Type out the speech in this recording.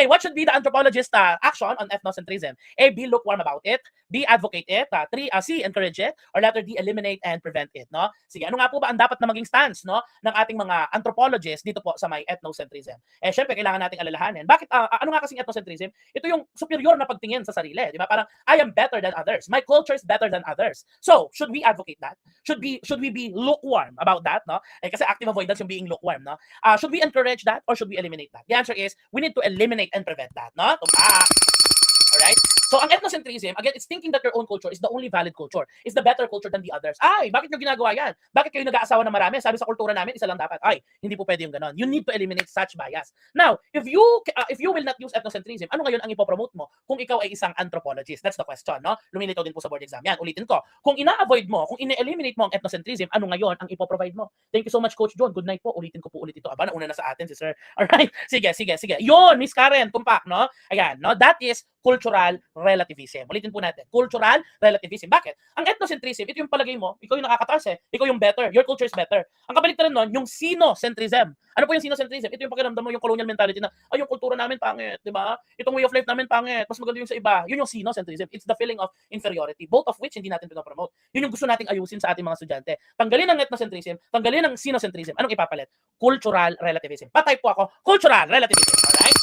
Okay, what should be the anthropologist's action on ethnocentrism? A, be lukewarm about it. B, advocate it. C, encourage it. Or letter D, eliminate and prevent it. No? Sige, ano nga po ba ang dapat na maging stance, no, ng ating mga anthropologists dito po sa may ethnocentrism? Syempre, kailangan nating alalahanin. Bakit, ano nga kasing ethnocentrism? Ito yung superior na pagtingin sa sarili. Di ba? Parang, I am better than others. My culture is better than others. So, should we advocate that? Should we be lukewarm about that? No? Kasi active avoidance yung being lukewarm. No? Should we encourage that or should we eliminate that? The answer is, we need to eliminate and prevent that. No? Tumpak! Alright? So, ang ethnocentrism, again, it's thinking that your own culture is the only valid culture. Is the better culture than the others. Ay, bakit nyo ginagawa yan? Bakit kayo nag-aasawa na marami? Sabi sa kultura namin, isa lang dapat. Ay, hindi po pwede yung ganon. You need to eliminate such bias. Now, if you will not use ethnocentrism, ano ngayon ang ipopromote mo kung ikaw ay isang anthropologist? That's the question, no? Lumilitaw din po sa board exam. Yan, ulitin ko. Kung ina-avoid mo, kung ine-eliminate mo ang ethnocentrism, ano ngayon ang ipoprovide mo? Thank you so much, Coach John. Good night po. Ulitin ko po ulit ito. Aba, nauna na sa atin si Sir. Alright? Sige. Yun, Miss Karen, tumpak, no? Ayan, no? That is cultural relativism. Ulitin po natin. Cultural relativism. Bakit? Ang ethnocentrism, ito yung palagay mo, ikaw yung nakakataas ikaw yung better. Your culture is better. Ang kabaliktaran nun, yung sinocentrism. Ano po yung sinocentrism? Ito yung pakiramdam mo, yung colonial mentality na, ay, yung kultura namin pangit, di ba? Itong way of life namin pangit, mas maganda yung sa iba. Yun yung sinocentrism. It's the feeling of inferiority, both of which hindi natin pinopromote. Yun yung gusto nating ayusin sa ating mga estudyante. Tanggalin ang ethnocentrism, tanggalin ang sinocentrism. Anong ipapalit? Cultural relativism. Patay po ako, cultural relativism. Alright?